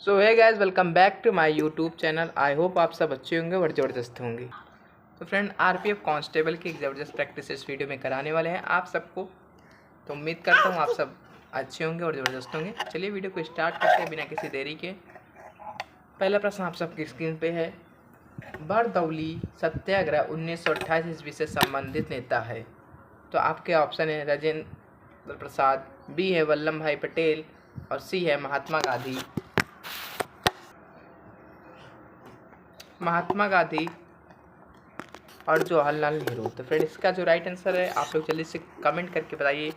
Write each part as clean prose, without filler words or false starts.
सो है guys, welcome back to my YouTube channel. I hope आप सब अच्छे होंगे और ज़बरदस्त होंगे। तो फ्रेंड, आरपीएफ कांस्टेबल की एक ज़बरदस्त प्रैक्टिस इस वीडियो में कराने वाले हैं आप सबको। तो उम्मीद करता हूँ आप सब अच्छे होंगे और ज़बरदस्त होंगे। चलिए वीडियो को स्टार्ट करते हैं बिना किसी देरी के। पहला प्रश्न आप सबकी स्क्रीन पे है। बरदौली सत्याग्रह 1928 ईस्वी से संबंधित नेता है। तो आपके ऑप्शन है राजेंद्र प्रसाद, बी है वल्लभ भाई पटेल और सी है महात्मा गांधी और जवाहरलाल नेहरू। तो फ्रेंड, इसका जो राइट आंसर है आप लोग जल्दी से कमेंट करके बताइए।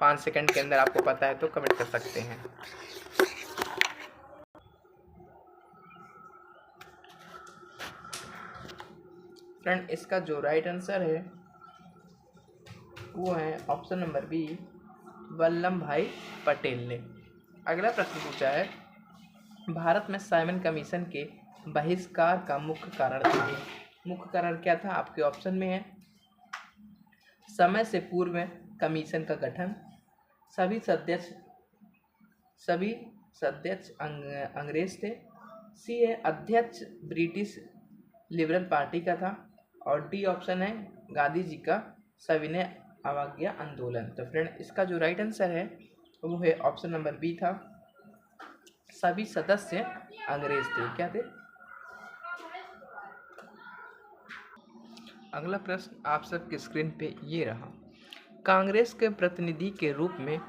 5 सेकंड के अंदर आपको पता है तो कमेंट कर सकते हैं। फ्रेंड, इसका जो राइट आंसर है वो है ऑप्शन नंबर बी, वल्लभ भाई पटेल ने। अगला प्रश्न पूछा है, भारत में साइमन कमीशन के बहिष्कार का मुख्य कारण था। मुख्य कारण क्या था? आपके ऑप्शन में है समय से पूर्व में कमीशन का गठन, सभी सदस्य अंग्रेज थे, सी है अध्यक्ष ब्रिटिश लिबरल पार्टी का था और डी ऑप्शन है गांधी जी का सविनय अवज्ञा आंदोलन। तो फ्रेंड, इसका जो राइट आंसर है वो है ऑप्शन नंबर बी था, सभी सदस्य अंग्रेज थे। क्या थे? अगला प्रश्न आप सबकी स्क्रीन पे ये रहा। कांग्रेस के प्रतिनिधि के रूप में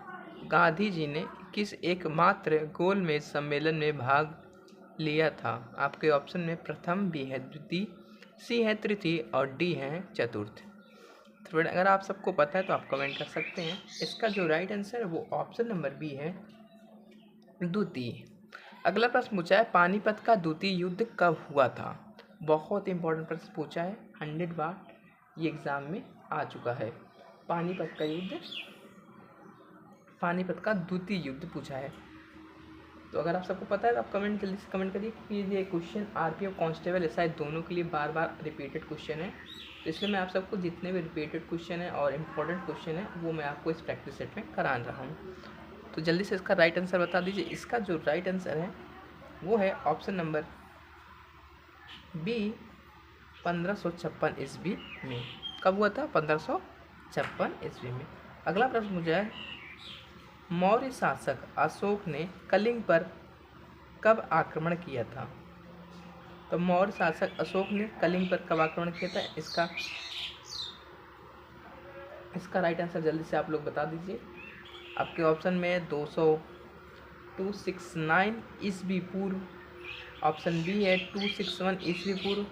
गांधी जी ने किस एकमात्र गोलमेज सम्मेलन में भाग लिया था? आपके ऑप्शन में प्रथम, बी है द्वितीय, सी है तृतीय और डी है चतुर्थ। तो अगर आप सबको पता है तो आप कमेंट कर सकते हैं। इसका जो राइट आंसर है वो ऑप्शन नंबर बी है, द्वितीय। अगला प्रश्न पूछा है, पानीपत का द्वितीय युद्ध कब हुआ था? बहुत इंपॉर्टेंट प्रश्न पूछा है, 100 बार ये एग्जाम में आ चुका है। पानीपत का द्वितीय युद्ध पूछा है। तो अगर आप सबको पता है तो आप जल्दी से कमेंट करिए कि ये क्वेश्चन आरपीएफ कांस्टेबल एसआई दोनों के लिए बार बार रिपीटेड क्वेश्चन है। तो इसलिए मैं आप सबको जितने भी रिपीटेड क्वेश्चन है और इम्पोर्टेंट क्वेश्चन है वो मैं आपको इस प्रैक्टिस सेट में करा रहा हूँ। तो जल्दी से इसका राइट आंसर बता दीजिए। इसका जो राइट आंसर है वो है ऑप्शन नंबर बी, 1556 ईस्वी में। कब हुआ था? 1556 ईस्वी में। अगला प्रश्न मुझे है, मौर्य शासक अशोक ने कलिंग पर कब आक्रमण किया था? तो मौर्य शासक अशोक ने कलिंग पर कब आक्रमण किया था? इसका राइट आंसर जल्दी से आप लोग बता दीजिए। आपके ऑप्शन में 269 ईस्वी पूर्व, ऑप्शन बी है 261 ईस्वी पूर्व,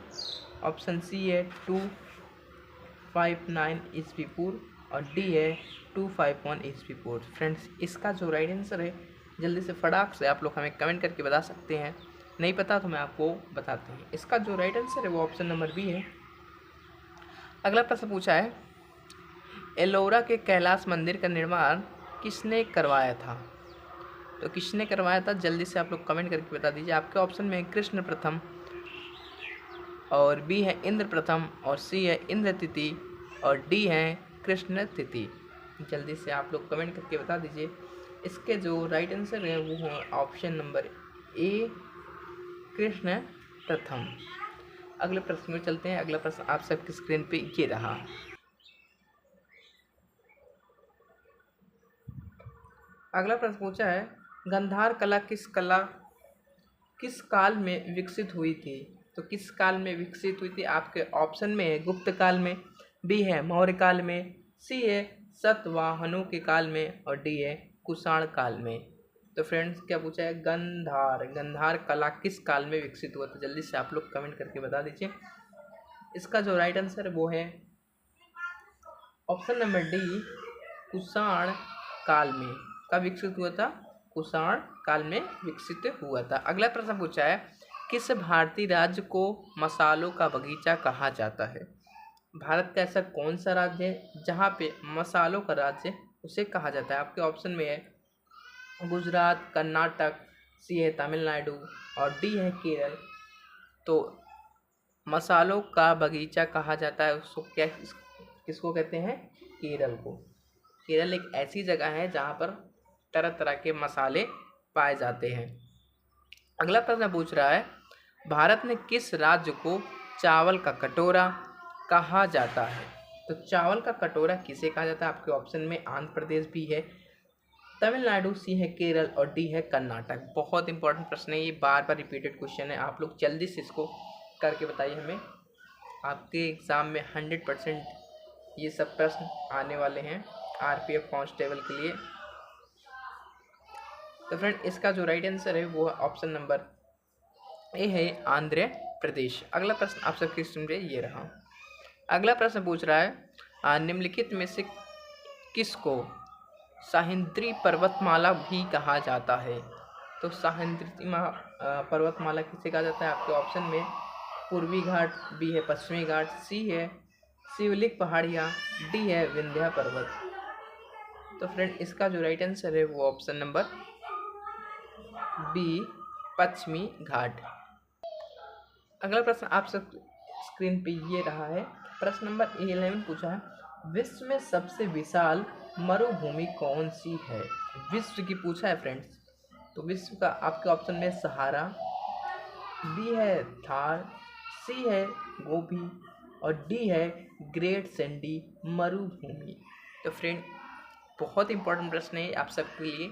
ऑप्शन सी है 259 ईस्वी पूर्व और डी है 251 ईस्वी पूर्व। फ्रेंड्स, इसका जो राइट आंसर है जल्दी से फटाक से आप लोग हमें कमेंट करके बता सकते हैं। नहीं पता तो मैं आपको बताते हैं। इसका जो राइट आंसर है वो ऑप्शन नंबर बी है। अगला प्रश्न पूछा है, एलोरा के कैलाश मंदिर का निर्माण किसने करवाया था? तो किसने करवाया था जल्दी से आप लोग कमेंट करके बता दीजिए। आपके ऑप्शन में है कृष्ण प्रथम और बी है इंद्र प्रथम और सी है इंद्र तिथि और डी है कृष्ण तिथि। जल्दी से आप लोग कमेंट करके बता दीजिए। इसके जो राइट आंसर है वो है ऑप्शन नंबर ए, कृष्ण प्रथम। अगले प्रश्न में चलते हैं। अगला प्रश्न आप सबकी स्क्रीन पे ये रहा। अगला प्रश्न पूछा है, गांधार कला किस काल में विकसित हुई थी? तो किस काल में विकसित हुई थी? आपके ऑप्शन में है गुप्त काल में, बी है मौर्य काल में, सी है सातवाहनों के काल में और डी है कुषाण काल में। तो फ्रेंड्स, क्या पूछा है? गंधार कला किस काल में विकसित हुआ था? जल्दी से आप लोग कमेंट करके बता दीजिए। इसका जो राइट आंसर है वो है ऑप्शन नंबर डी, कुषाण काल में। कब विकसित हुआ था? कुषाण काल में विकसित हुआ था। अगला प्रश्न पूछा है, किस भारतीय राज्य को मसालों का बगीचा कहा जाता है? भारत का ऐसा कौन सा राज्य है जहाँ पे मसालों का राज्य उसे कहा जाता है? आपके ऑप्शन में है गुजरात, कर्नाटक, सी है तमिलनाडु और डी है केरल। तो मसालों का बगीचा कहा जाता है उसको किसको कहते हैं? केरल को। केरल एक ऐसी जगह है जहाँ पर तरह तरह के मसाले पाए जाते हैं। अगला प्रश्न पूछ रहा है, भारत में किस राज्य को चावल का कटोरा कहा जाता है? तो चावल का कटोरा किसे कहा जाता है? आपके ऑप्शन में आंध्र प्रदेश भी है, तमिलनाडु, सी है केरल और डी है कर्नाटक। बहुत इंपॉर्टेंट प्रश्न है ये, बार बार रिपीटेड क्वेश्चन है। आप लोग जल्दी से इसको करके बताइए हमें। आपके एग्ज़ाम में 100% ये सब प्रश्न आने वाले हैं आरपीएफ कांस्टेबल के लिए। तो फ्रेंड इसका जो राइट आंसर है वो ऑप्शन नंबर ए है, आंध्र प्रदेश। अगला प्रश्न आप सबके सुन ये रहा। अगला प्रश्न पूछ रहा है, निम्नलिखित में से किसको सह्याद्री पर्वतमाला भी कहा जाता है? तो सह्याद्री पर्वतमाला किसे कहा जाता है? आपके ऑप्शन में पूर्वी घाट, बी है पश्चिमी घाट, सी है शिवलिक पहाड़ियाँ, डी है विंध्या पर्वत। तो फ्रेंड इसका जो राइट आंसर है वो ऑप्शन नंबर बी, पश्चिमी घाट। अगला प्रश्न आप सब स्क्रीन पे ये रहा है। प्रश्न नंबर 11 पूछा है, विश्व में सबसे विशाल मरुभूमि कौन सी है? विश्व की पूछा है फ्रेंड्स। तो विश्व का आपके ऑप्शन में सहारा, बी है थार, सी है गोबी और डी है ग्रेट सैंडी मरुभूमि। तो फ्रेंड बहुत इंपॉर्टेंट प्रश्न है आप सबके लिए।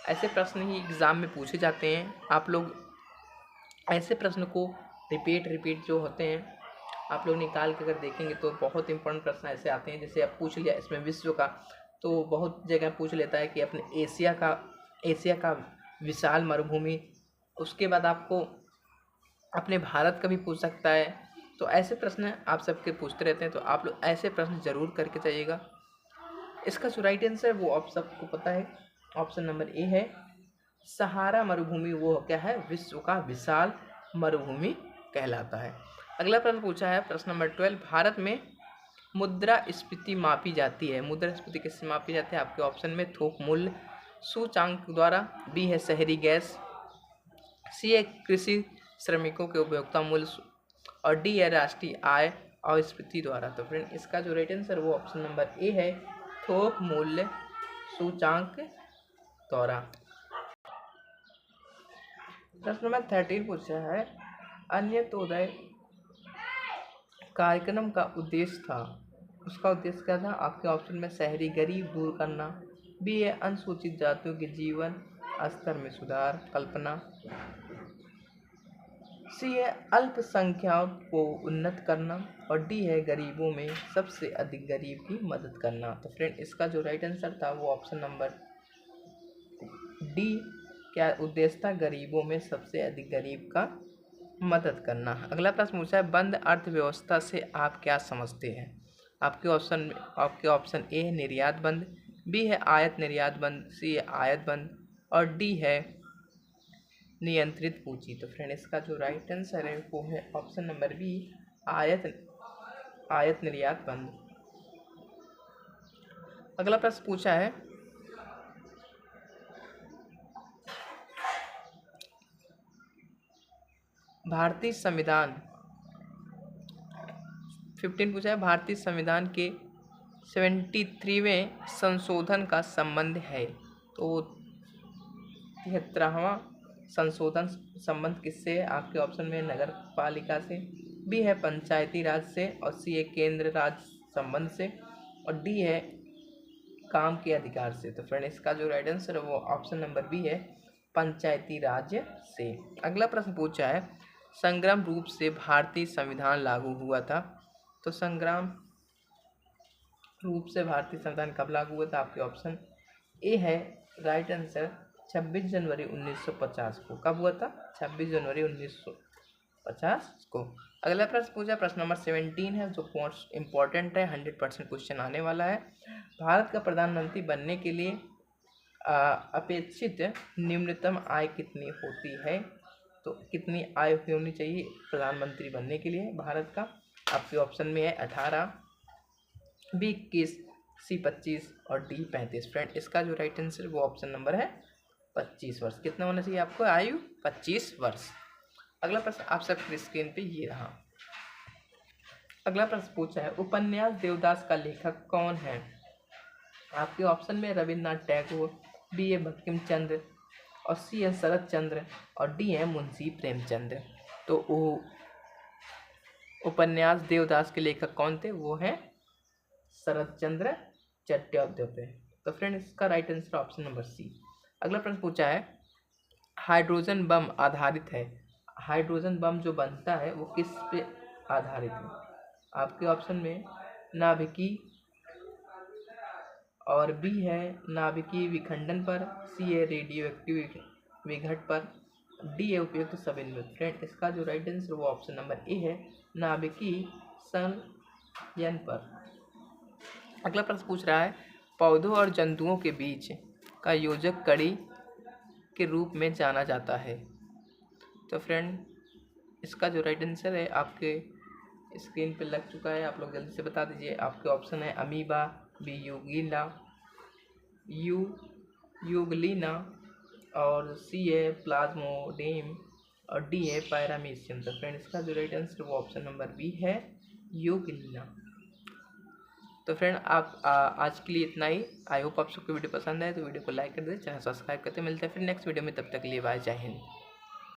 ऐसे प्रश्न ही एग्ज़ाम में पूछे जाते हैं। आप लोग ऐसे प्रश्न को रिपीट जो होते हैं आप लोग निकाल के अगर देखेंगे तो बहुत इंपॉर्टेंट प्रश्न ऐसे आते हैं। जैसे आप पूछ लिया इसमें विश्व का, तो बहुत जगह पूछ लेता है कि अपने एशिया का विशाल मरुभूमि। उसके बाद आपको अपने भारत का भी पूछ सकता है। तो ऐसे प्रश्न आप सबके पूछते रहते हैं, तो आप लोग ऐसे प्रश्न जरूर करके जाइएगा। इसका जो राइट आंसर वो आप सबको पता है, ऑप्शन नंबर ए है, सहारा मरुभूमि वो क्या है? विश्व का विशाल मरुभूमि कहलाता है। अगला प्रश्न पूछा है प्रश्न नंबर 12, भारत में मुद्रास्फीति मापी जाती है। मुद्रास्फीति किससे मापी जाती है? आपके ऑप्शन में थोक मूल्य सूचांक द्वारा, बी है शहरी गैस, सी है कृषि श्रमिकों के उपभोक्ता मूल्य और डी है राष्ट्रीय आय और स्फीति द्वारा। तो फ्रेंड इसका जो राइट आंसर वो ऑप्शन नंबर ए है, थोक मूल्य सूचांक द्वारा। प्रश्न नंबर 13 पूछा है, अन्त्योदय कार्यक्रम का उद्देश्य था, उसका उद्देश्य क्या था? आपके ऑप्शन में शहरी गरीब दूर करना, बी है अनुसूचित जातियों के जीवन स्तर में सुधार कल्पना, सी है अल्पसंख्यक को उन्नत करना और डी है गरीबों में सबसे अधिक गरीब की मदद करना। तो फ्रेंड इसका जो राइट आंसर था वो ऑप्शन नंबर डी, क्या उद्देश्य था? गरीबों में सबसे अधिक गरीब का मदद करना। अगला प्रश्न पूछा है, बंद अर्थव्यवस्था से आप क्या समझते हैं? आपके ऑप्शन ए है निर्यात बंद, बी है आयात निर्यात बंद, सी है आयात बंद और डी है नियंत्रित पूंजी। तो फ्रेंड इसका जो राइट आंसर है वो है ऑप्शन नंबर बी, आयात निर्यात बंद। अगला प्रश्न पूछा है, भारतीय संविधान 15 पूछा है, भारतीय संविधान के 73वें संशोधन का संबंध है। तो 73वां संशोधन संबंध किससे है? आपके ऑप्शन में नगर पालिका से, बी है पंचायती राज से और सी है केंद्र राज संबंध से और डी है काम के अधिकार से। तो फ्रेंड इसका जो राइट आंसर है वो ऑप्शन नंबर बी है, पंचायती राज से। अगला प्रश्न पूछा है, संग्राम रूप से भारतीय संविधान लागू हुआ था। तो संग्राम रूप से भारतीय संविधान कब लागू हुआ था? आपके ऑप्शन ए है राइट आंसर 26 जनवरी 1950 को। कब हुआ था? 26 जनवरी 1950 को। अगला प्रश्न पूछा, प्रश्न नंबर 17 है जो मोस्ट इम्पॉर्टेंट है, 100% क्वेश्चन आने वाला है। भारत का प्रधानमंत्री बनने के लिए अपेक्षित न्यूनतम आय कितनी होती है? तो कितनी आय होनी चाहिए प्रधानमंत्री बनने के लिए भारत का? आपके ऑप्शन में है 18, बी 21, सी 25 और डी 35। फ्रेंड इसका जो राइट आंसर वो ऑप्शन नंबर है 25 वर्ष। कितना होना चाहिए आपको आयु? 25 वर्ष। अगला प्रश्न आप सबकी स्क्रीन पे ये रहा। अगला प्रश्न पूछा है, उपन्यास देवदास का लेखक कौन है? आपके ऑप्शन में रविन्द्रनाथ टैगोर, बी ए बंकिम चंद्र, और सी है शरत चंद्र और डी है मुंशी प्रेमचंद। तो वो उपन्यास देवदास के लेखक कौन थे? वो हैं शरत चंद्र चट्टोपाध्याय। तो फ्रेंड इसका right answer option number C. अगला प्रश्न पूछा है, हाइड्रोजन बम आधारित है, हाइड्रोजन बम जो बनता है वो किस पे आधारित है? आपके ऑप्शन में नाभिकीय और बी है नाभिकीय विखंडन पर, सी है रेडियो एक्टिव विघट पर, डी है उपयुक्त सभी निम्नलिखित। फ्रेंड इसका जो राइट आंसर वो ऑप्शन नंबर ए है नाभिकीय संयन पर। अगला प्रश्न पूछ रहा है, पौधों और जंतुओं के बीच का योजक कड़ी के रूप में जाना जाता है। तो फ्रेंड इसका जो राइट आंसर है आपके स्क्रीन पे लग चुका है, आप लोग जल्दी से बता दीजिए। आपके ऑप्शन है अमीबा, बी यूगिला, यू यूगलिना और सी है प्लाज्मोडेम और डी है पैरामीशियम। तो फ्रेंड इसका जो राइट आंसर वो ऑप्शन नंबर बी है यूगलिना। तो फ्रेंड आप आज के लिए इतना ही। आई होप आप सबको वीडियो पसंद आए तो वीडियो को लाइक कर दें, चैनल सब्सक्राइब करते। मिलते हैं फिर नेक्स्ट वीडियो में, तब तक के लिए बाय, जय हिंद।